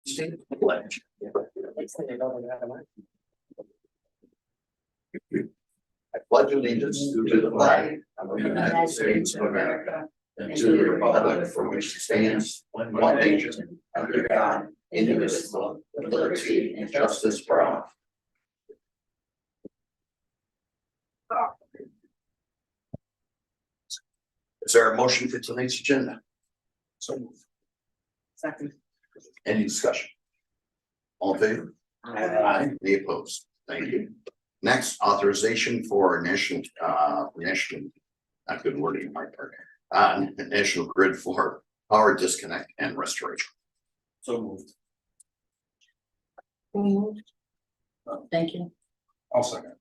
State pledge. I pledge allegiance to the flag of the United States of America and to the republic for which it stands, one nation, under God, indivisible, with liberty and justice for all. Is there a motion for tonight's agenda? So moved. Second. Any discussion? All in favor? Aye. Any opposed? Thank you. Next, authorization for national, not good wording on my part, National Grid for power disconnect and restoration. So moved. Thank you. I'll second.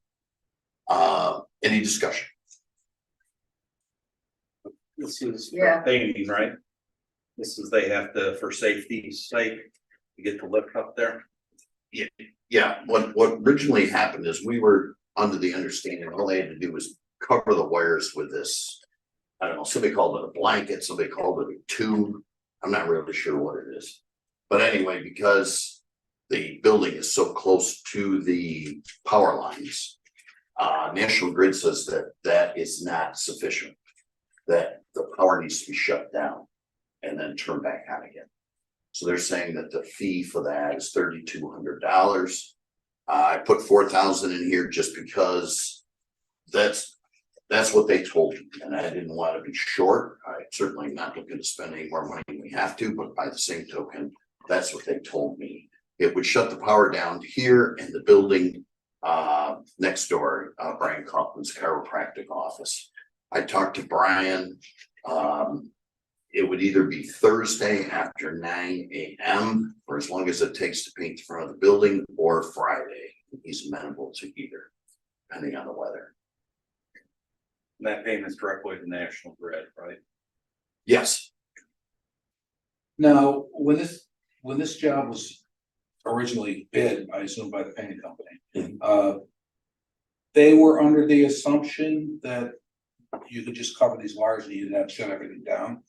Any discussion? This is Yeah. for painting, right? This is, they have to, for safety's sake, to get the lift up there. Yeah, what originally happened is we were under the understanding all they had to do was cover the wires with this. I don't know, somebody called it a blanket, somebody called it a tube. I'm not really sure what it is. But anyway, because the building is so close to the power lines, National Grid says that that is not sufficient. That the power needs to be shut down and then turned back on again. So they're saying that the fee for that is $3,200. I put 4,000 in here just because that's what they told me, and I didn't want to be short. I certainly not looking to spend any more money than we have to, but by the same token, that's what they told me. It would shut the power down to here in the building next door, Brian Kaufman's chiropractic office. I talked to Brian. It would either be Thursday after 9 a.m. for as long as it takes to paint the front of the building, or Friday. He's amenable to either, depending on the weather. And that payment's directly to National Grid, right? Yes, Now, when this job was originally bid, I assume by the painting company, they were under the assumption that you could just cover these wires and you didn't have to shut everything down.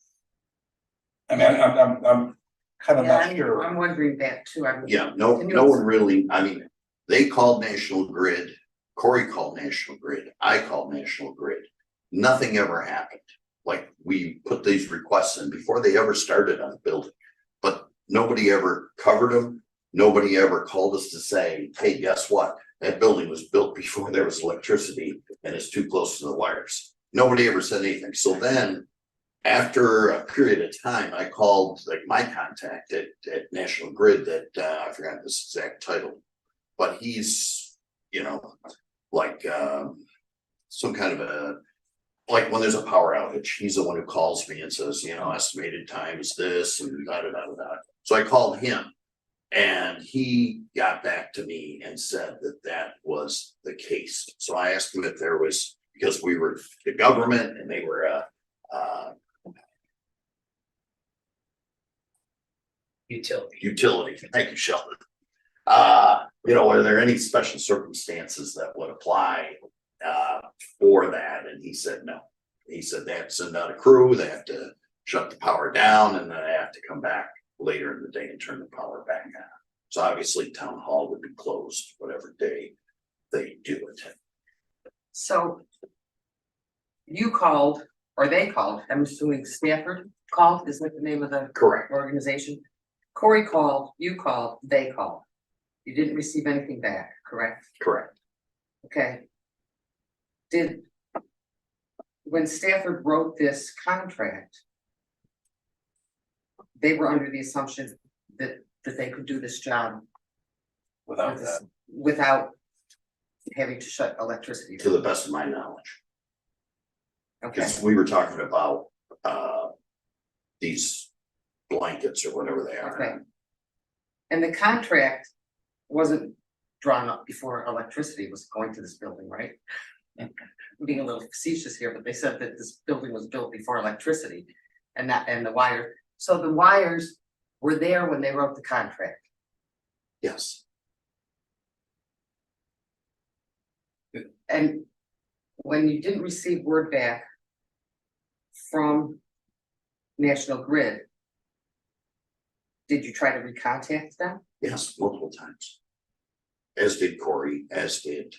I mean, I'm kind of not sure. I'm wondering that too. yeah, no one really, I mean, they called National Grid, Corey called National Grid, I called National Grid. Nothing ever happened. Like, we put these requests in before they ever started on the building, but nobody ever covered them. Nobody ever called us to say, hey, guess what? That building was built before there was electricity and it's too close to the wires. Nobody ever said anything. So then, after a period of time, I called like my contact at National Grid that I forgot this exact title, but he's, you know, like some kind of a, like when there's a power outage, he's the one who calls me and says, you know, estimated time is this and da da da da. So I called him and he got back to me and said that that was the case. So I asked him if there was, because we were the government and they were utility. Thank you, Sheldon. You know, are there any special circumstances that would apply for that? And he said no. He said they have to send out a crew, they have to shut the power down, and then they have to come back later in the day and turn the power back on. So obviously town hall would be closed whatever day they do it. So you called, or they called, I'm assuming Stafford called, is that the name of the Correct. organization? Corey called, you called, they called. You didn't receive anything back, correct? Correct. Okay. When Stafford wrote this contract, they were under the assumption that they could do this job Without that, without having to shut electricity To down. the best of my knowledge. Okay, Because we were talking about these blankets or whatever they are. okay. And the contract wasn't drawn up before electricity was going to this building, right? I'm being a little facetious here, but they said that this building was built before electricity and the wire. So the wires were there when they wrote the contract. Yes. And when you didn't receive word back from National Grid, Did you try to recontact them? Yes, multiple times. As did Corey, as did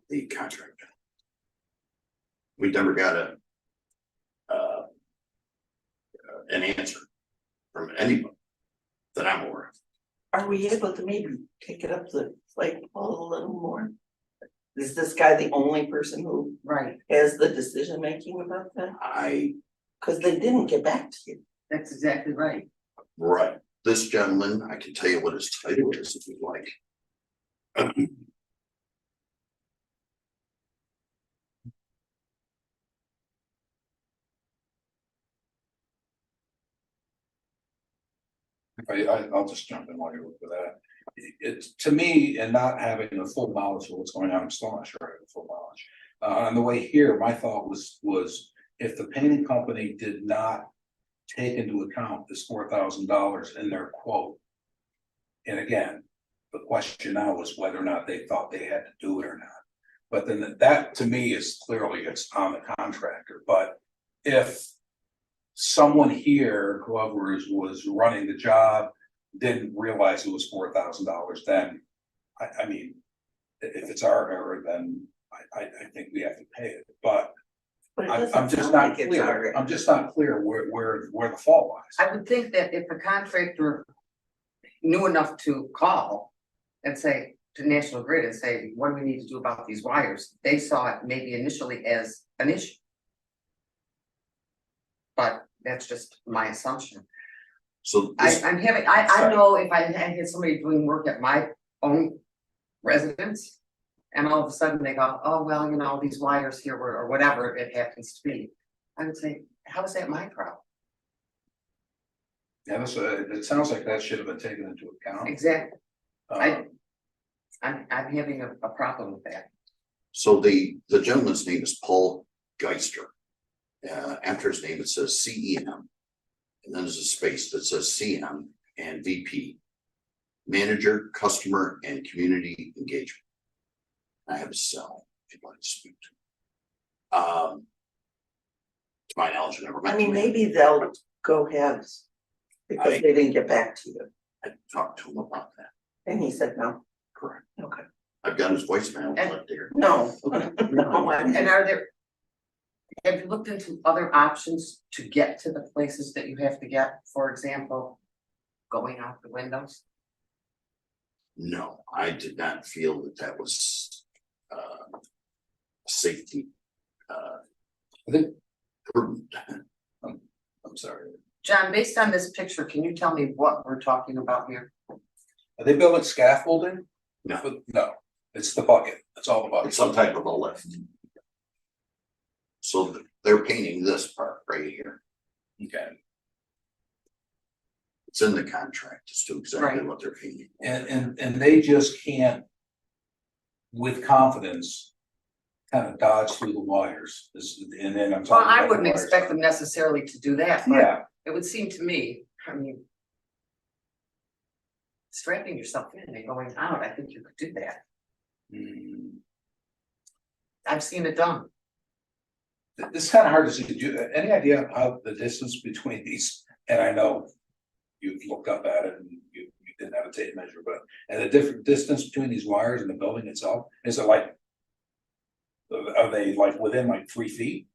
the contractor. We never got an answer from anyone that I'm aware of. Are we able to maybe take it up the flagpole a little more? Is this guy the only person who Right, has the decision making about that? Cause they didn't get back to you. that's exactly right. Right, this gentleman, I can tell you what his title is if you'd like. I'll just jump in while you look for that. It's, to me, and not having a full knowledge of what's going on, I'm still not sure I have a full knowledge. On the way here, my thought was if the painting company did not take into account this $4,000 in their quote. And again, the question now is whether or not they thought they had to do it or not. But then that to me is clearly it's on the contractor, but if someone here, whoever was running the job, didn't realize it was $4,000, then I mean, if it's our error, then I think we have to pay it, but But it I'm doesn't just sound not like it's clear, our. I'm just not clear where the fault lies. I would think that if the contractor knew enough to call and say to National Grid and say, what do we need to do about these wires? They saw it maybe initially as an issue. But that's just my assumption. So I, this, I'm having, I know if I had somebody doing work at my own residence. And all of a sudden they go, oh, well, you know, these wires here were, or whatever it happens to be. I would say, how is that my problem? Yeah, that's, it sounds like that should have been taken into account. Exactly. Um, I'm having a problem with that. so the gentleman's name is Paul Geister. After his name, it says CEM. And then there's a space that says CM and VP. Manager, Customer and Community Engagement. I have a cell, if you'd like to speak to. To my knowledge, I never met. I mean, the man. maybe they'll go halves. Because they didn't get back to you. I talked to him about that, And he said no. correct. Okay. I've got his voicemail And- right there. No. No, And are there? Have you looked into other options to get to the places that you have to get, for example, going out the windows? No, I did not feel that was safety I think, prudent. I'm sorry, John, based on this picture, can you tell me what we're talking about here? are they building scaffolding? No. No, it's the bucket, it's all the bucket. It's some type of a lift. So they're painting this part right here. Okay, It's in the contract as to exactly Right. what they're painting. and they just can't, with confidence, kind of dodge through the wires, and then I'm Well, talking. I about the wouldn't wires. expect them necessarily to do that, but Yeah, it would seem to me, I mean. Strapping yourself in and going out, I think you could do that. mm, I've seen it done. it's kind of hard to see, do you, any idea how the distance between these, and I know. You've looked up at it and you didn't have a tape measure, but, and the different distance between these wires and the building itself, is it like? Are they like within like 3 feet?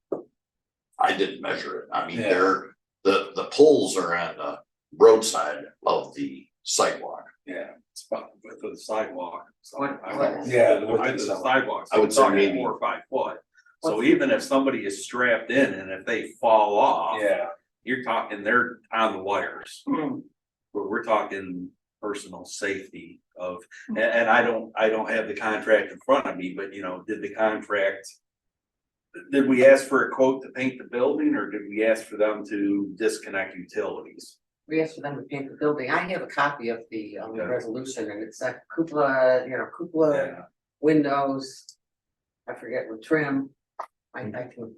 I didn't measure it. I mean, Yeah. they're, the poles are on the roadside of the sidewalk. Yeah. It's about the width of the sidewalk. So What- I what- don't know. Yeah, The width of the sidewalk. I would say So we're talking maybe- 4 or 5 foot. So even if somebody is strapped in and if they fall off. Yeah, You're talking, they're on the wires. Hmm. We're talking personal safety of, and I don't have the contract in front of me, but you know, did the contract? Did we ask for a quote to paint the building or did we ask for them to disconnect utilities? We asked for them to paint the building. I have a copy of the Okay. resolution and it's a cupola, cupola, Yeah. windows. I forget what trim. I can,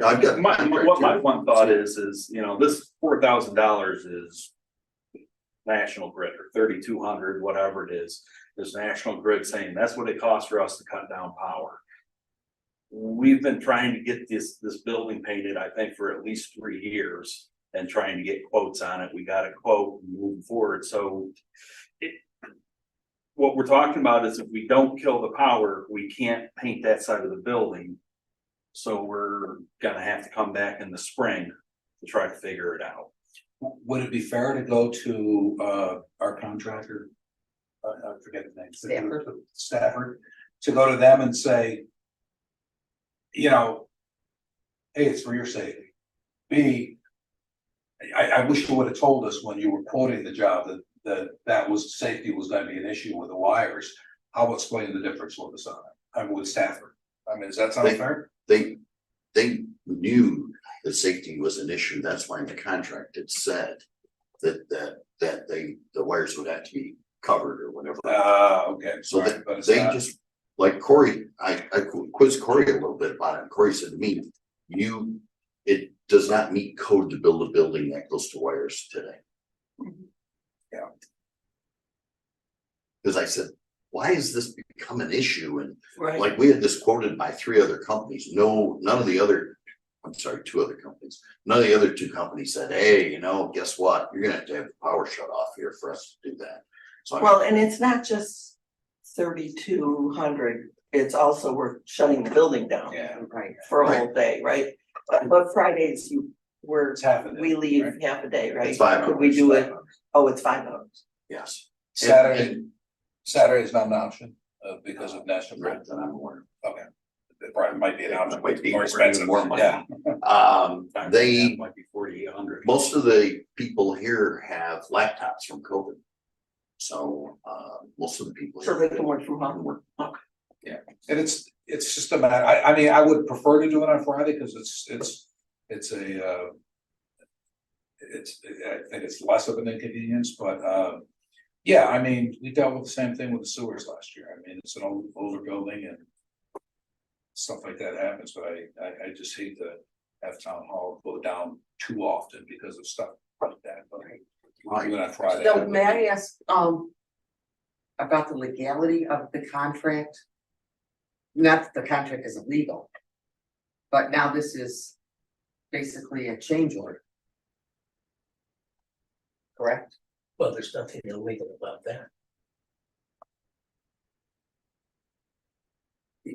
I've got- What my one thought is, you know, this $4,000 is. National Grid or 3,200, whatever it is National Grid saying that's what it costs for us to cut down power. We've been trying to get this building painted, I think, for at least 3 years. and trying to get quotes on it. We got a quote moving forward, so. What we're talking about is if we don't kill the power, we can't paint that side of the building. So we're gonna have to come back in the spring to try to figure it out. Would it be fair to go to our contractor? I forget his name. Stafford, to go to them and say. You know. Hey, it's for your safety. B. I wish you would have told us when you were quoting the job that was safety was gonna be an issue with the wires. I'll explain the difference with us on it. I'm with Stafford. I mean, does that sound fair? They knew that safety was an issue, that's why in the contract it said. That the wires would have to be covered or whatever. Okay. So Right, but it's they not- just, like Corey, I quizzed Corey a little bit about it, and Corey said to me, it does not meet code to build a building that close to wires today. Yeah. Cause I said, why has this become an issue? And Right. like, we had this quoted by 3 other companies, none of the other, I'm sorry, 2 other companies. None of the other 2 companies said, hey, guess what? You're gonna have to have the power shut off here for us to do that. So Well, and it's not just 3,200, it's also we're shutting the building down Yeah, Right. for a whole day, right? But Fridays it's happening. we leave right? half a day, right? it's 5 hours. Could we do it? Oh, it's 5 hours. Yes. Saturday is not an option, because of National Grid. Right, then I'm aware. Okay. It probably might be an option, Might be more expensive, more money. yeah. They, Might be 4,800. most of the people here have laptops from COVID. So, most of the people. So they can work from home. Work. And it's just a matter, I mean, I would prefer to do it on Friday, because it's I think it's less of an inconvenience, but, yeah, I mean, we dealt with the same thing with the sewers last year. I mean, it's an older building and stuff like that happens, but I just hate to have town hall go down too often because of stuff like that, but even on Friday. So may I ask, about the legality of the contract? Not that the contract isn't legal. But now this is basically a change order. Correct? Well, there's nothing illegal about that.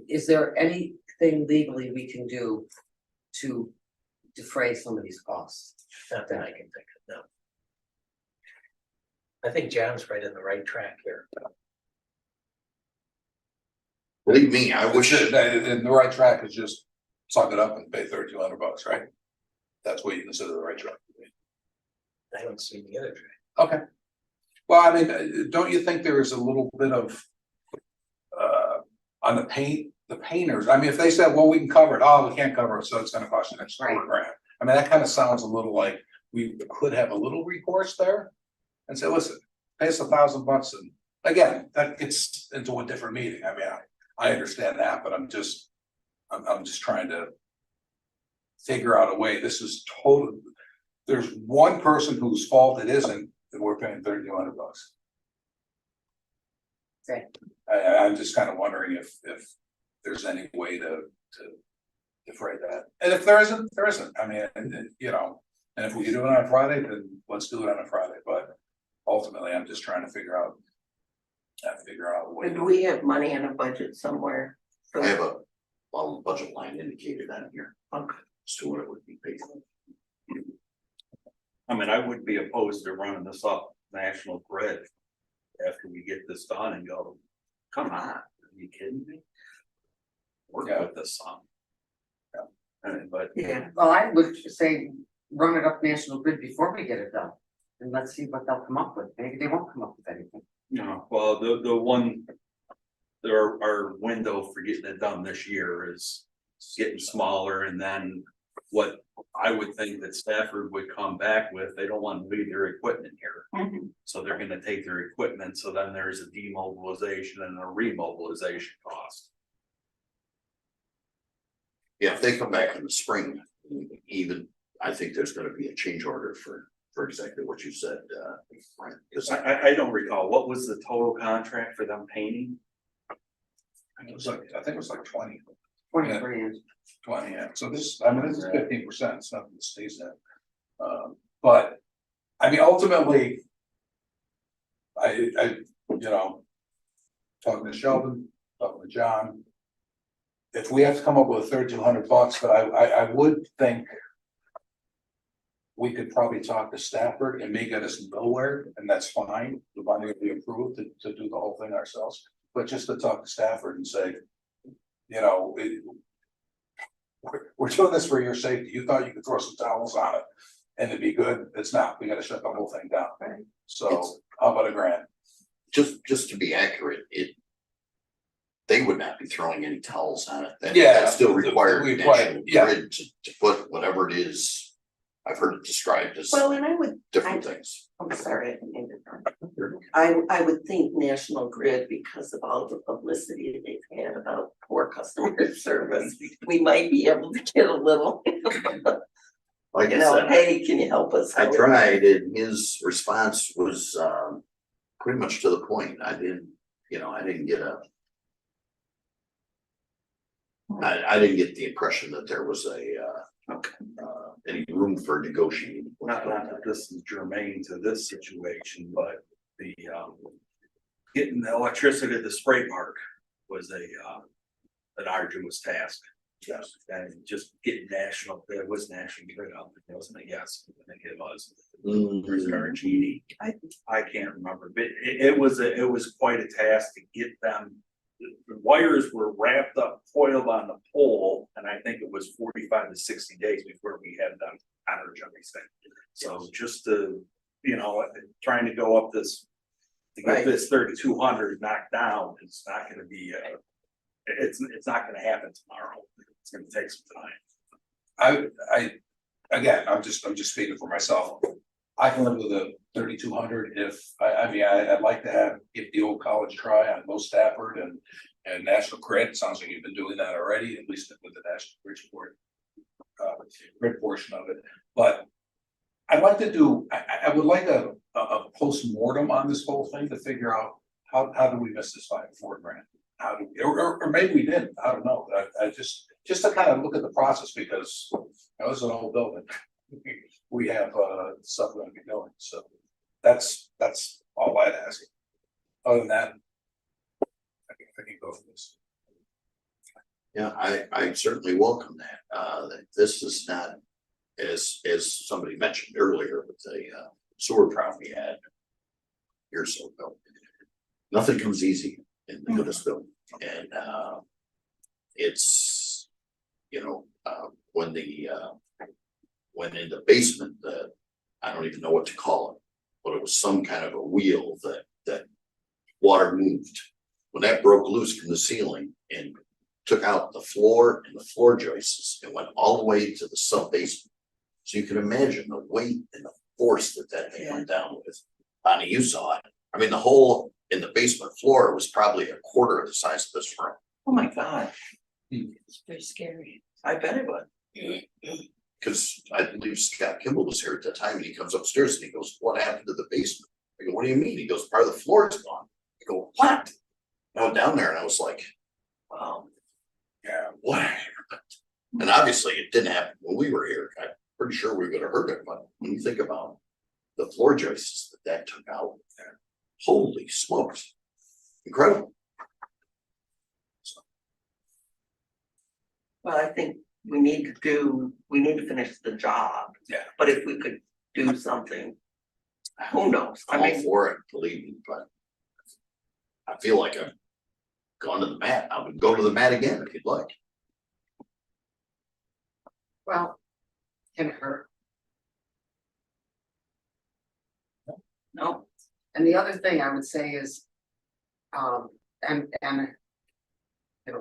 Is there anything legally we can do to defray some of these costs? Not that I can think of, no. I think John's right in the right track here. Believe me, I wish. And the right track is just suck it up and pay $3,200, right? That's what you consider the right track. I don't see the other track. Okay. Well, I mean, don't you think there is a little bit of on the painters, I mean, if they said, well, we can cover it, oh, we can't cover it, so it's gonna cost an extra Right. $4,000. I mean, that kind of sounds a little like we could have a little recourse there. And say, listen, pay us $1,000 and again, that gets into a different meeting. I mean, I understand that, but I'm just trying to figure out a way. This is total. There's one person whose fault it isn't, and we're paying $3,200. Okay. I'm just kind of wondering if there's any way to defray that. And if there isn't, there isn't. I mean, and if we can do it on a Friday, then let's do it on a Friday. But ultimately, I'm just trying to figure out a way. Do we have money in a budget somewhere? for I have a budget line indicated on here. Okay. As to what it would be paid for. I mean, I would be opposed to running this up National Grid after we get this done and go, come on, are you kidding me? Work Yeah. with this song. But Yeah, Well, I would say run it up National Grid before we get it done. And let's see what they'll come up with. Maybe they won't come up with anything. no, well, the one. Our window for getting it done this year is getting smaller, and then what I would think that Stafford would come back with, they don't want to leave their equipment here. Mhm. So they're gonna take their equipment, so then there's a demobilization and a remobilization cost. Yeah, if they come back in the spring, even, I think there's gonna be a change order for exactly what you said, Frank. 'Cause I don't recall, what was the total contract for them painting? I think it was like 20, 23 inch. yeah. So this is 15%, it's nothing that stays there. But, I mean, ultimately. You know. Talking to Sheldon, talking to John. If we have to come up with $3,200, but I would think. We could probably talk to Stafford and may get us nowhere, and that's fine, the money will be approved to do the whole thing ourselves. But just to talk to Stafford and say, you know, we're doing this for your safety, you thought you could throw some towels on it. And it'd be good, it's not, we gotta shut the whole thing down. Right. So how about $1,000? Just to be accurate, they would not be throwing any towels on it. Yeah, That still required we require- National yeah. Grid to put whatever it is. I've heard it described as Well, and I would, different things. I'm sorry, I didn't mean to interrupt. I would think National Grid, because of all the publicity they've had about poor customer service, we might be able to get a little, Like you I know, said, hey, can you help us? I out?" tried and his response was pretty much to the point. I didn't get I didn't get the impression that there was any room for negotiating. Not that this is germane to this situation, but the, getting the electricity to the spray park was an arduous task. Yes, and just getting national, it was National Grid out there, wasn't it? Yes, I think it was. Or is it RG&E? I can't remember, but it was quite a task to get them. The wires were wrapped up, coiled on the pole, and I think it was 45 to 60 days before we had them energized. So just to, trying to go up this, to get Right. this 3,200 knocked down, it's not gonna be, it's not gonna happen tomorrow. It's gonna take some time. Again, I'm just speaking for myself. I can live with a 3,200 if, I'd like to give the old college try on Low Stafford and National Grid. It sounds like you've been doing that already, at least with the National Grid support. Grid portion of it, but I'd like to do, I would like a post-mortem on this whole thing to figure out how do we miss this $4,000? How do we, or maybe we didn't, I don't know, I just to kind of look at the process, because this is an old building. We have stuff we're gonna be doing, so that's all I'd ask. Other than that, I can go for this. Yeah, I certainly welcome that. That this is not, as somebody mentioned earlier with the sewer problem we had years or so ago. Nothing comes easy in this building, and it's when in the basement, I don't even know what to call it, but it was some kind of a wheel that water moved. When that broke loose from the ceiling and took out the floor and the floor joists, it went all the way to the sub basement. So you can imagine the weight and the force that thing went down with. Bonnie, you saw it. I mean, the hole in the basement floor was probably a quarter of the size of this room. Oh, my God, It's very scary. I bet it would. Because I believe Scott Kimball was here at that time, and he comes upstairs and he goes, "What happened to the basement?" I go, "What do you mean?" He goes, "Part of the floor is gone." I go, "What?" I went down there and I was like, Wow. "Yeah, what happened?" And obviously it didn't happen when we were here. I'm pretty sure we would have heard it, but when you think about the floor joists that took out, holy smokes, incredible. Well, I think we need to finish the job. Yeah. But if we could do something, who knows? I I'm all mean, for it, believe me, but I feel like I've gone to the mat. I would go to the mat again if you'd like. Well, can it hurt? no, And the other thing I would say is, and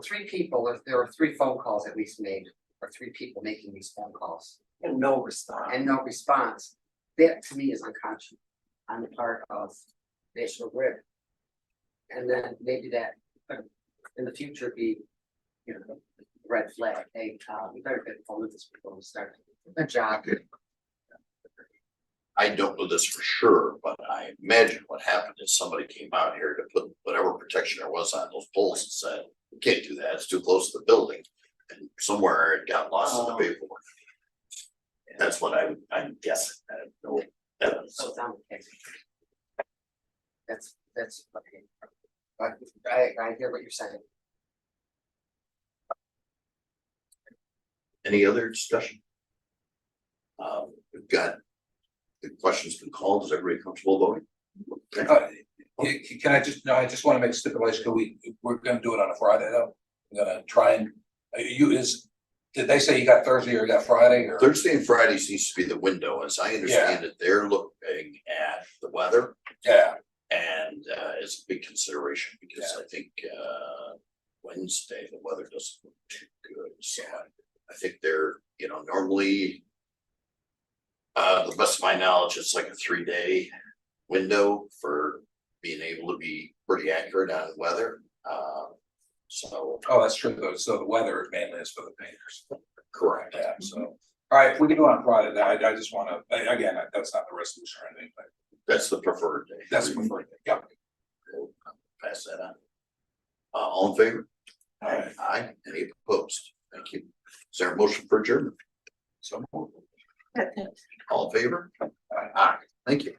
three people, if there are 3 phone calls at least made, or 3 people making these phone calls and no response. and no response, that to me is unconscionable on the part of National Grid. And then maybe that could in the future be, red flag, hey, we better get phone with this before we start a job. I don't know this for sure, but I imagine what happened is somebody came out here to put whatever protection there was on those poles and said, "We can't do that, it's too close to the building." And somewhere it got lost in the paperwork. That's what I'm guessing. I have no So it's on the case. That's, okay. I hear what you're saying. Any other discussion? We've got the questions been called. Is everybody comfortable voting? Can I just, no, I just wanna make stipulation, we're gonna do it on a Friday though. We're gonna try and, did they say you got Thursday or you got Friday or? Thursday and Friday seems to be the window, as I understand it, they're looking at the weather. Yeah, And it's a big consideration because I think Wednesday, the weather doesn't look too good, so I think they're, normally. The best of my knowledge, it's like a 3-day window for being able to be pretty accurate on weather. So. oh, that's true though, so the weather mainly is for the painters. Correct. Yeah, so, all right, if we can do it on Friday, I just wanna, again, that's not the resolution or anything, but That's the preferred day. that's the preferred, yeah. We'll pass that on. All in favor? Aye. Aye, any opposed? Thank you. Is there a motion for adjournment? So. All in favor? Aye, thank you.